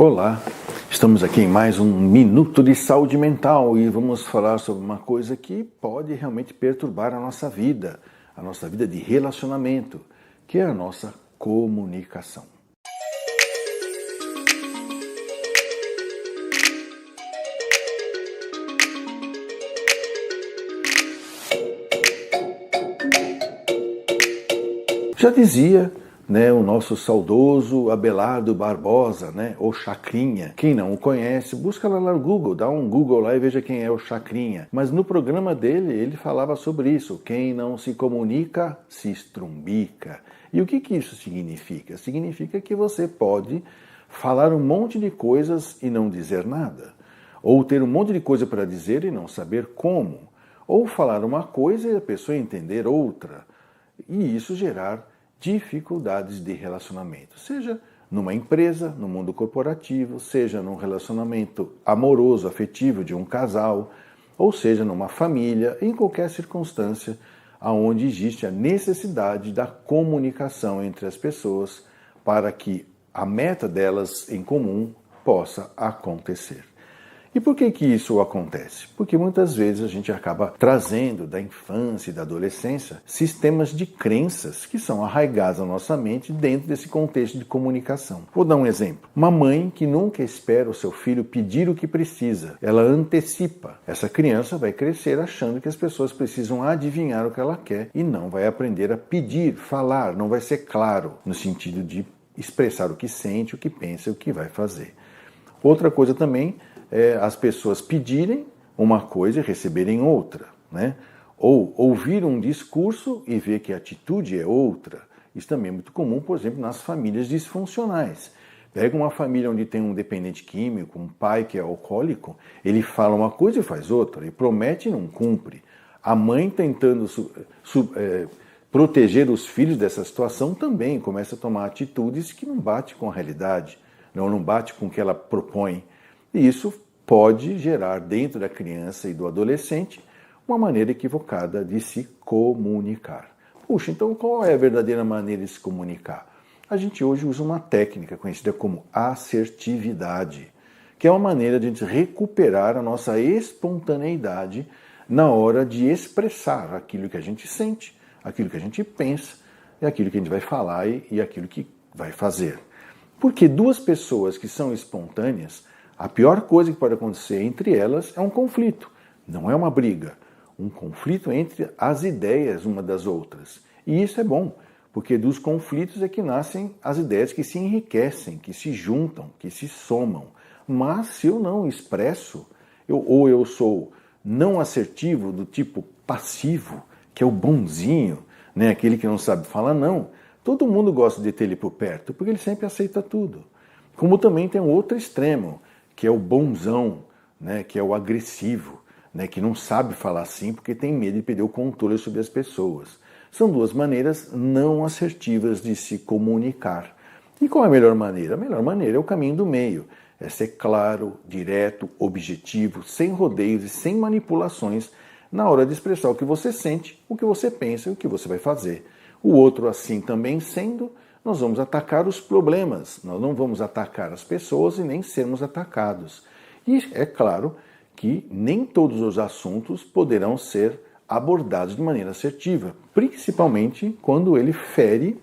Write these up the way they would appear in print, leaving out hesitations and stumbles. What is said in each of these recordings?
Olá, estamos aqui em mais um Minuto de Saúde Mental e vamos falar sobre uma coisa que pode realmente perturbar a nossa vida de relacionamento, que é a nossa comunicação. Já dizia o nosso saudoso Abelardo Barbosa, o Chacrinha. Quem não o conhece, busca lá no Google, dá um Google lá e veja quem é o Chacrinha. Mas no programa dele, ele falava sobre isso. Quem não se comunica, se estrumbica. E o que isso significa? Significa que você pode falar um monte de coisas e não dizer nada. Ou ter um monte de coisa para dizer e não saber como. Ou falar uma coisa e a pessoa entender outra. E isso gerar dificuldades de relacionamento, seja numa empresa, no mundo corporativo, seja num relacionamento amoroso, afetivo de um casal, ou seja numa família, em qualquer circunstância onde existe a necessidade da comunicação entre as pessoas para que a meta delas em comum possa acontecer. E por que isso acontece? Porque muitas vezes a gente acaba trazendo da infância e da adolescência sistemas de crenças que são arraigados na nossa mente dentro desse contexto de comunicação. Vou dar um exemplo. Uma mãe que nunca espera o seu filho pedir o que precisa, ela antecipa. Essa criança vai crescer achando que as pessoas precisam adivinhar o que ela quer e não vai aprender a pedir, falar, não vai ser claro no sentido de expressar o que sente, o que pensa e o que vai fazer. Outra coisa também as pessoas pedirem uma coisa e receberem outra, Ou ouvir um discurso e ver que a atitude é outra. Isso também é muito comum, por exemplo, nas famílias disfuncionais. Pega uma família onde tem um dependente químico, um pai que é alcoólico, ele fala uma coisa e faz outra, ele promete e não cumpre. A mãe tentando proteger os filhos dessa situação também começa a tomar atitudes que não bate com a realidade, não bate com o que ela propõe. E isso pode gerar dentro da criança e do adolescente uma maneira equivocada de se comunicar. Puxa, então qual é a verdadeira maneira de se comunicar? A gente hoje usa uma técnica conhecida como assertividade, que é uma maneira de a gente recuperar a nossa espontaneidade na hora de expressar aquilo que a gente sente, aquilo que a gente pensa, e aquilo que a gente vai falar e aquilo que vai fazer. Porque duas pessoas que são espontâneas, a pior coisa que pode acontecer entre elas é um conflito, não é uma briga. Um conflito entre as ideias uma das outras. E isso é bom, porque dos conflitos é que nascem as ideias que se enriquecem, que se juntam, que se somam. Mas se eu não expresso, ou eu sou não assertivo, do tipo passivo, que é o bonzinho, aquele que não sabe falar não, todo mundo gosta de ter ele por perto, porque ele sempre aceita tudo. Como também tem um outro extremo, que é o bonzão, que é o agressivo, que não sabe falar assim porque tem medo de perder o controle sobre as pessoas. São duas maneiras não assertivas de se comunicar. E qual é a melhor maneira? A melhor maneira é o caminho do meio. É ser claro, direto, objetivo, sem rodeios e sem manipulações na hora de expressar o que você sente, o que você pensa e o que você vai fazer. O outro assim também sendo, nós vamos atacar os problemas, nós não vamos atacar as pessoas e nem sermos atacados. E é claro que nem todos os assuntos poderão ser abordados de maneira assertiva, principalmente quando ele fere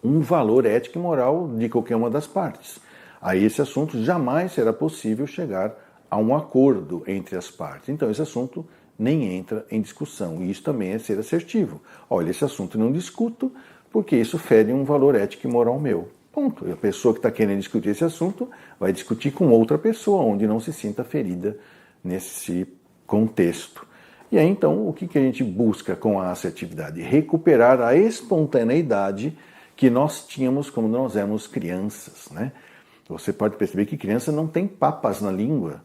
um valor ético e moral de qualquer uma das partes. Aí esse assunto jamais será possível chegar a um acordo entre as partes. Então esse assunto nem entra em discussão, e isso também é ser assertivo. Olha, esse assunto eu não discuto, porque isso fere um valor ético e moral meu. Ponto. A pessoa que está querendo discutir esse assunto vai discutir com outra pessoa, onde não se sinta ferida nesse contexto. E aí, então, o que a gente busca com a assertividade? Recuperar a espontaneidade que nós tínhamos quando nós éramos crianças. Você pode perceber que criança não tem papas na língua.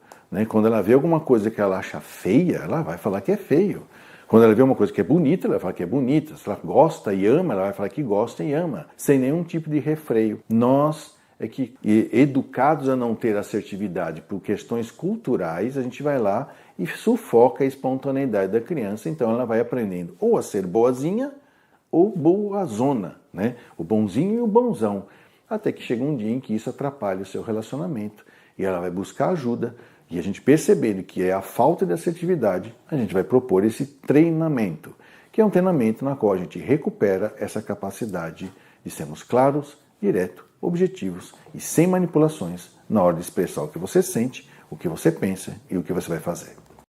Quando ela vê alguma coisa que ela acha feia, ela vai falar que é feio. Quando ela vê uma coisa que é bonita, ela vai falar que é bonita. Se ela gosta e ama, ela vai falar que gosta e ama, sem nenhum tipo de refreio. Nós é que, educados a não ter assertividade por questões culturais, a gente vai lá e sufoca a espontaneidade da criança. Então ela vai aprendendo ou a ser boazinha ou boazona, O bonzinho e o bonzão. até que chega um dia em que isso atrapalha o seu relacionamento e ela vai buscar ajuda. E a gente percebendo que é a falta de assertividade, a gente vai propor esse treinamento, que é um treinamento na qual a gente recupera essa capacidade de sermos claros, diretos, objetivos e sem manipulações na hora de expressar o que você sente, o que você pensa e o que você vai fazer.